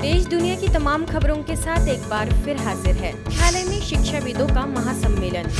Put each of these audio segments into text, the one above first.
देश दुनिया की तमाम खबरों के साथ एक बार फिर हाजिर है मुख्यालय में शिक्षाविदों का महासम्मेलन।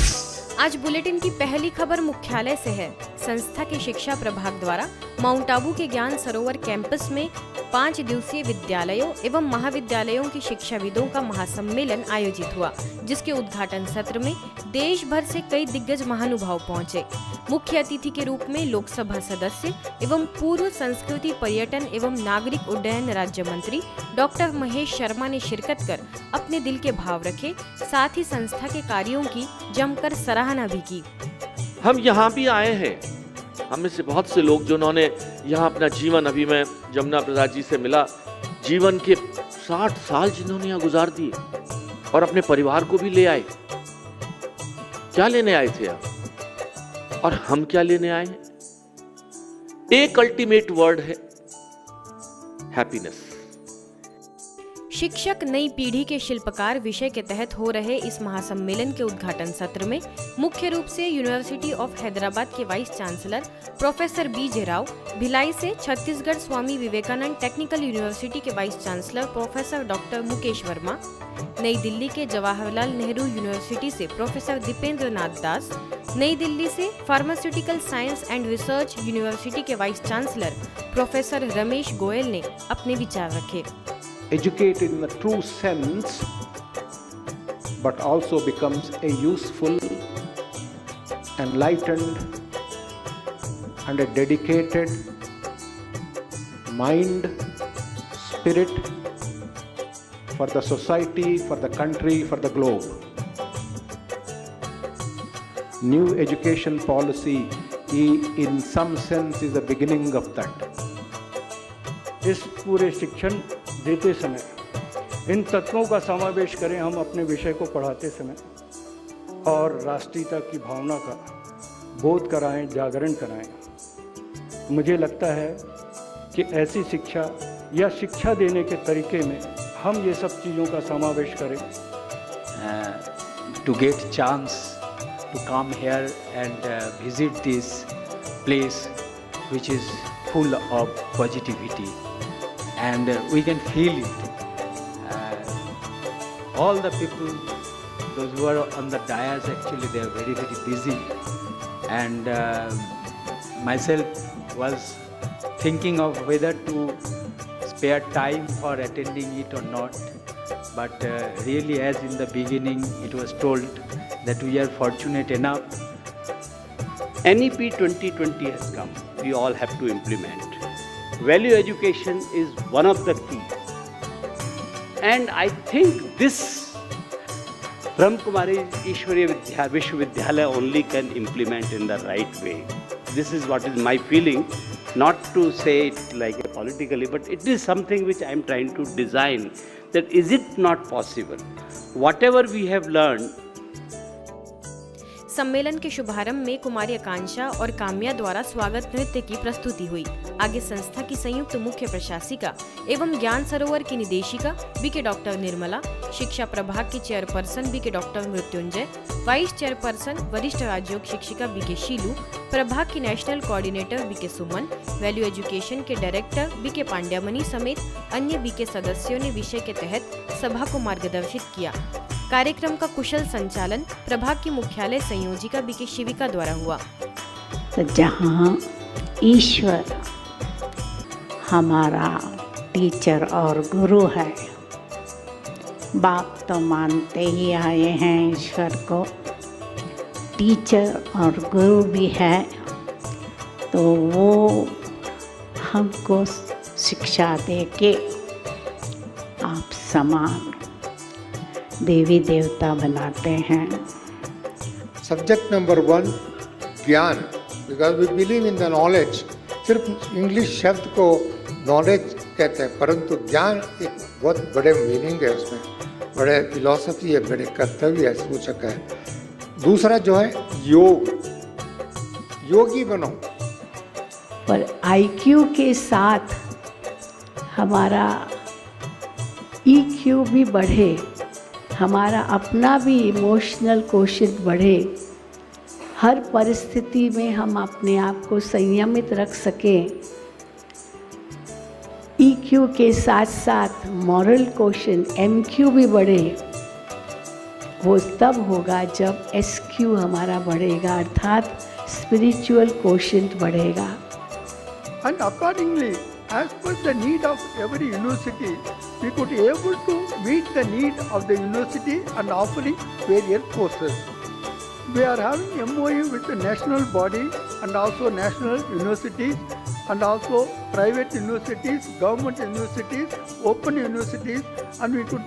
आज बुलेटिन की पहली खबर मुख्यालय से है। संस्था के शिक्षा प्रभाग द्वारा माउंट आबू के ज्ञान सरोवर कैंपस में 5 दिवसीय विद्यालयों एवं महाविद्यालयों की शिक्षाविदों का महासम्मेलन आयोजित हुआ, जिसके उद्घाटन सत्र में देश भर से कई दिग्गज महानुभाव पहुंचे। मुख्य अतिथि के रूप में लोकसभा सदस्य एवं पूर्व संस्कृति पर्यटन एवं नागरिक उड्डयन राज्य मंत्री डॉक्टर महेश शर्मा ने शिरकत कर अपने दिल के भाव रखे, साथ ही संस्था के कार्यों की जमकर सराहना भी की। हम यहाँ भी आए हैं, हम में से बहुत से लोग जिन्होंने यहाँ अपना जीवन, अभी मैं जमुना प्रसाद जी से मिला, जीवन के 60 साल जिन्होंने यहाँ गुजार दिए और अपने परिवार को भी ले आए। क्या लेने आए थे आप और हम क्या लेने आए हैं? एक अल्टीमेट वर्ड है हैप्पीनेस। शिक्षक नई पीढ़ी के शिल्पकार विषय के तहत हो रहे इस महासम्मेलन के उद्घाटन सत्र में मुख्य रूप से यूनिवर्सिटी ऑफ हैदराबाद के vice chancellor professor B J. Rao, Bhilai से छत्तीसगढ़ स्वामी विवेकानंद टेक्निकल यूनिवर्सिटी के vice chancellor professor doctor Mukesh Verma, नई दिल्ली के जवाहरलाल नेहरू यूनिवर्सिटी से प्रोफेसर दीपेंद्र नाथ दास, नई दिल्ली से pharmaceutical science and research university के vice chancellor professor Ramesh Goyal ने अपने विचार रखे। Educated in the true sense, but also becomes a useful, enlightened, and a dedicated mind, spirit for the society, for the country, for the globe. New education policy, in some sense, is the beginning of that. इस पूरे शिक्षण देते समय इन तत्वों का समावेश करें हम अपने विषय को पढ़ाते समय, और राष्ट्रीयता की भावना का बोध कराएं, जागरण कराएं। मुझे लगता है कि ऐसी शिक्षा या शिक्षा देने के तरीके में हम ये सब चीज़ों का समावेश करें। To get chance to come here and visit this place which is full of positivity. And we can feel it. All the people, those who are on the dais, actually they are very, very busy. And myself was thinking of whether to spare time for attending it or not. But really, as in the beginning it was told that we are fortunate enough. NEP 2020 has come. We all have to implement. Value education is one of the key, and I think this Brahma Kumari Ishwariya Vishwavidyalaya only can implement in the right way. This is what is my feeling, not to say it like a politically, but it is something which I am trying to design, that is it not possible, whatever we have learned. सम्मेलन के शुभारंभ में कुमारी आकांक्षा और काम्या द्वारा स्वागत नृत्य की प्रस्तुति हुई। आगे संस्था की संयुक्त मुख्य प्रशासिका एवं ज्ञान सरोवर की निदेशिका बीके डॉक्टर निर्मला, शिक्षा प्रभाग की chairperson BK doctor Mrityunjay, vice chairperson वरिष्ठ राजयोग शिक्षिका बीके शीलू, प्रभाग की national coordinator BK Suman, value education के डायरेक्टर बीके पांड्यामणि समेत अन्य बीके सदस्यों ने विषय के तहत सभा को मार्गदर्शित किया। कार्यक्रम का कुशल संचालन प्रभाग की मुख्यालय संयोजिका बीके शिविका द्वारा हुआ। तो जहाँ ईश्वर हमारा टीचर और गुरु है, बाप तो मानते ही आए हैं ईश्वर को, टीचर और गुरु भी है, तो वो हमको शिक्षा दे के आप समान देवी देवता बनाते हैं। सब्जेक्ट नंबर 1 ज्ञान, because we believe in the knowledge. सिर्फ इंग्लिश शब्द को नॉलेज कहते हैं, परंतु ज्ञान एक बहुत बड़े मीनिंग है, उसमें बड़े फिलॉसफी है, बड़े कर्तव्य है, सूचक है। दूसरा जो है योग, योगी बनो। पर IQ के साथ हमारा EQ भी बढ़े, हमारा अपना भी इमोशनल कोशेंट बढ़े, हर परिस्थिति में हम अपने आप को संयमित रख सकें, EQ के साथ साथ मॉरल क्वेश्चन MQ भी बढ़े, वो तब होगा जब SQ हमारा बढ़ेगा, अर्थात स्पिरिचुअल क्वेश्चन बढ़ेगा। And accordingly, as per the need of every university, we could be able to meet the need of the university and offering various courses. We are having MOU with the national body and also national universities and also private universities, government universities, open universities, and we could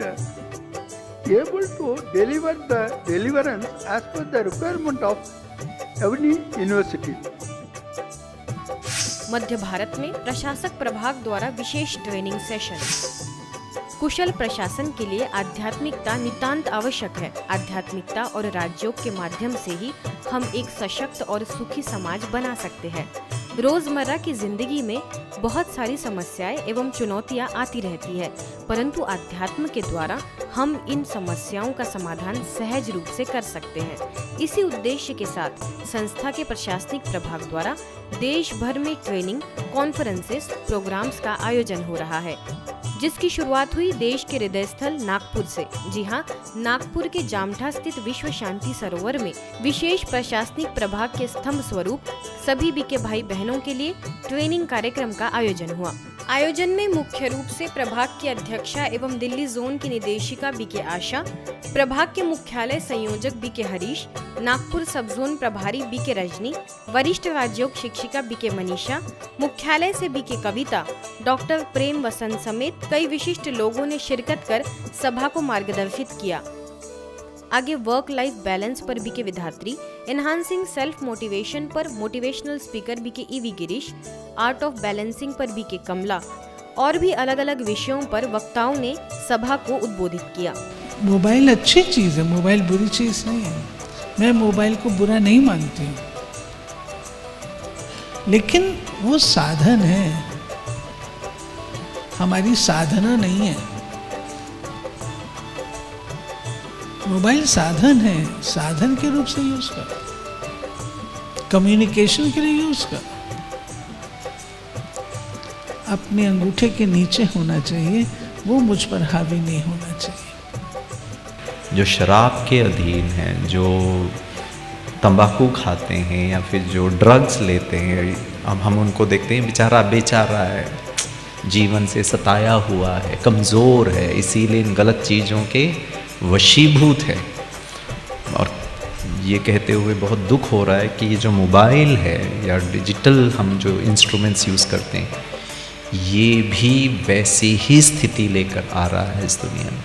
be able to deliver the deliverance as per the requirement of every university. मध्य भारत में प्रशासक प्रभाग द्वारा विशेष training session. कुशल प्रशासन के लिए आध्यात्मिकता नितांत आवश्यक है। आध्यात्मिकता और राजयोग के माध्यम से ही हम एक सशक्त और सुखी समाज बना सकते हैं। रोजमर्रा की जिंदगी में बहुत सारी समस्याएं एवं चुनौतियां आती रहती है, परंतु अध्यात्म के द्वारा हम इन समस्याओं का समाधान सहज रूप से कर सकते हैं। इसी उद्देश्य के साथ संस्था के प्रशासनिक प्रभाग द्वारा देश भर में ट्रेनिंग, कॉन्फ्रेंसेस, प्रोग्राम्स का आयोजन हो रहा है, जिसकी शुरुआत हुई देश के हृदय स्थल नागपुर से। जी हाँ, नागपुर के जामठा स्थित विश्व शांति सरोवर में विशेष प्रशासनिक प्रभाग के स्तंभ स्वरूप सभी बीके भाई बहनों के लिए ट्रेनिंग कार्यक्रम का आयोजन हुआ। आयोजन में मुख्य रूप से प्रभाग की अध्यक्षा एवं दिल्ली जोन की निदेशिका बीके आशा, प्रभाग के मुख्यालय संयोजक बीके हरीश, नागपुर सब जोन प्रभारी बीके रजनी, वरिष्ठ राजयोग शिक्षिका बीके मनीषा, मुख्यालय से बीके कविता, डॉक्टर प्रेम वसंत समेत कई विशिष्ट लोगों ने शिरकत कर सभा को मार्गदर्शित किया। आगे वर्क लाइफ बैलेंस पर BK Vidhatri, enhancing self motivation पर motivational speaker BK EV Girish, art of balancing पर बीके कमला और भी अलग अलग विषयों पर वक्ताओं ने सभा को उद्बोधित किया। मोबाइल अच्छी चीज़ है, मोबाइल बुरी चीज़ नहीं है। मैं मोबाइल को बुरा नहीं मानती हूँ, लेकिन वो साधन है, हमारी साधना नहीं है। मोबाइल साधन है, साधन के रूप से यूज कर, कम्युनिकेशन के लिए यूज कर। अपने अंगूठे के नीचे होना चाहिए, वो मुझ पर हावी नहीं होना चाहिए। जो शराब के अधीन हैं, जो तंबाकू खाते हैं या फिर जो ड्रग्स लेते हैं, अब हम उनको देखते हैं बेचारा बेचारा है, जीवन से सताया हुआ है, कमज़ोर है, इसीलिए इन गलत चीज़ों के वशीभूत है। और ये कहते हुए बहुत दुख हो रहा है कि ये जो मोबाइल है या डिजिटल हम जो इंस्ट्रूमेंट्स यूज़ करते हैं, ये भी वैसी ही स्थिति लेकर आ रहा है इस दुनिया में।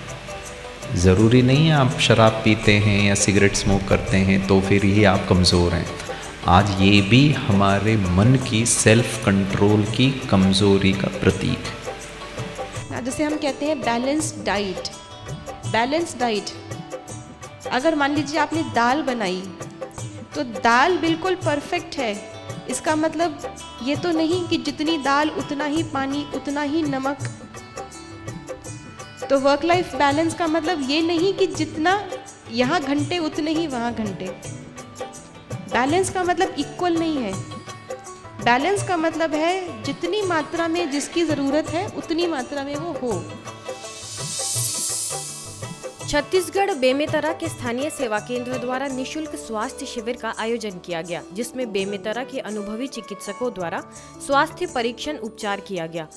ज़रूरी नहीं है आप शराब पीते हैं या सिगरेट स्मोक करते हैं तो फिर ही आप कमज़ोर हैं। आज ये भी हमारे मन की सेल्फ कंट्रोल की कमज़ोरी का प्रतीक है। जैसे हम कहते हैं बैलेंस्ड डाइट, बैलेंस डाइट, अगर मान लीजिए आपने दाल बनाई तो दाल बिल्कुल परफेक्ट है, इसका मतलब ये तो नहीं कि जितनी दाल उतना ही पानी उतना ही नमक। तो वर्क लाइफ बैलेंस का मतलब ये नहीं कि जितना यहाँ घंटे उतने ही वहाँ घंटे। बैलेंस का मतलब इक्वल नहीं है। बैलेंस का मतलब है जितनी मात्रा में जिसकी ज़रूरत है उतनी मात्रा में वो हो। छत्तीसगढ़ बेमेतरा के स्थानीय सेवा केंद्र द्वारा निशुल्क स्वास्थ्य शिविर का आयोजन किया गया, जिसमें बेमेतरा के अनुभवी चिकित्सकों द्वारा स्वास्थ्य परीक्षण उपचार किया गया।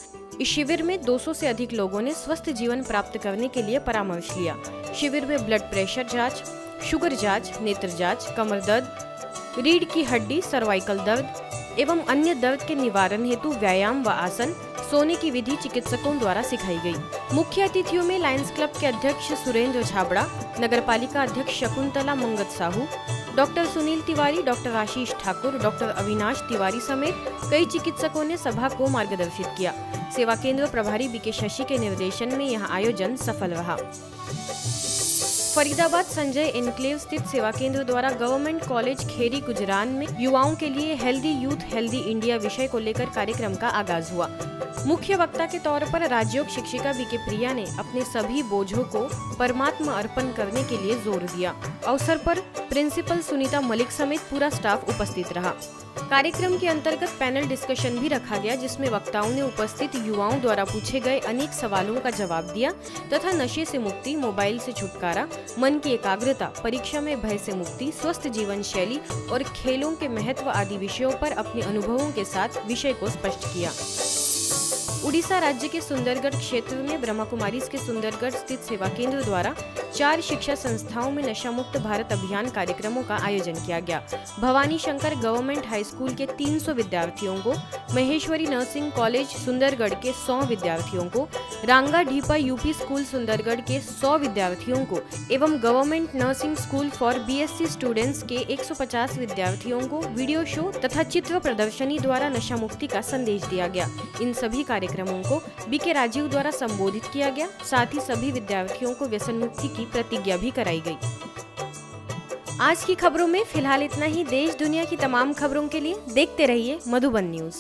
इस शिविर में 200 से अधिक लोगों ने स्वस्थ जीवन प्राप्त करने के लिए परामर्श लिया। शिविर में ब्लड प्रेशर जांच, शुगर जांच, नेत्र जांच, कमर दर्द, रीढ़ की हड्डी, सर्वाइकल दर्द एवं अन्य दर्द के निवारण हेतु व्यायाम व आसन, सोने की विधि चिकित्सकों द्वारा सिखाई गई। मुख्य अतिथियों में लायंस क्लब के अध्यक्ष सुरेंद्र छाबड़ा, नगर पालिका अध्यक्ष शकुंतला मंगत साहू, डॉक्टर सुनील तिवारी, डॉक्टर आशीष ठाकुर, डॉक्टर अविनाश तिवारी समेत कई चिकित्सकों ने सभा को मार्गदर्शित किया। सेवा केंद्र प्रभारी बीके शशि के निर्देशन में यह आयोजन सफल रहा। फरीदाबाद संजय एनक्लेव स्थित सेवा केंद्र द्वारा गवर्नमेंट कॉलेज खेरी गुजरान में युवाओं के लिए हेल्दी यूथ हेल्दी इंडिया विषय को लेकर कार्यक्रम का आगाज हुआ। मुख्य वक्ता के तौर पर राजयोग शिक्षिका बीके प्रिया ने अपने सभी बोझों को परमात्मा अर्पण करने के लिए जोर दिया। अवसर पर प्रिंसिपल सुनीता मलिक समेत पूरा स्टाफ उपस्थित रहा। कार्यक्रम के अंतर्गत पैनल डिस्कशन भी रखा गया, जिसमें वक्ताओं ने उपस्थित युवाओं द्वारा पूछे गए अनेक सवालों का जवाब दिया तथा नशे से मुक्ति, मोबाइल से छुटकारा, मन की एकाग्रता, परीक्षा में भय से मुक्ति, स्वस्थ जीवन शैली और खेलों के महत्व आदि विषयों पर अपने अनुभवों के साथ विषय को स्पष्ट किया। उड़ीसा राज्य के सुंदरगढ़ क्षेत्र में ब्रह्मा कुमारीज के सुंदरगढ़ स्थित सेवा केंद्र द्वारा 4 शिक्षा संस्थाओं में नशा मुक्त भारत अभियान कार्यक्रमों का आयोजन किया गया। Bhavani Shankar government high school के 300 विद्यार्थियों को, महेश्वरी नर्सिंग कॉलेज सुंदरगढ़ के 100 विद्यार्थियों को, रांगा ढीपा यूपी स्कूल सुंदरगढ़ के 100 विद्यार्थियों को एवं government nursing school for BSc students के 150 विद्यार्थियों को वीडियो शो तथा चित्र प्रदर्शनी द्वारा नशा मुक्ति का संदेश दिया गया। इन सभी कार्यक्रमों को बीके राजीव द्वारा संबोधित किया गया। साथ ही सभी विद्यार्थियों को व्यसन मुक्ति की प्रतिज्ञा भी कराई गई। आज की खबरों में फिलहाल इतना ही। देश दुनिया की तमाम खबरों के लिए देखते रहिए मधुबन न्यूज।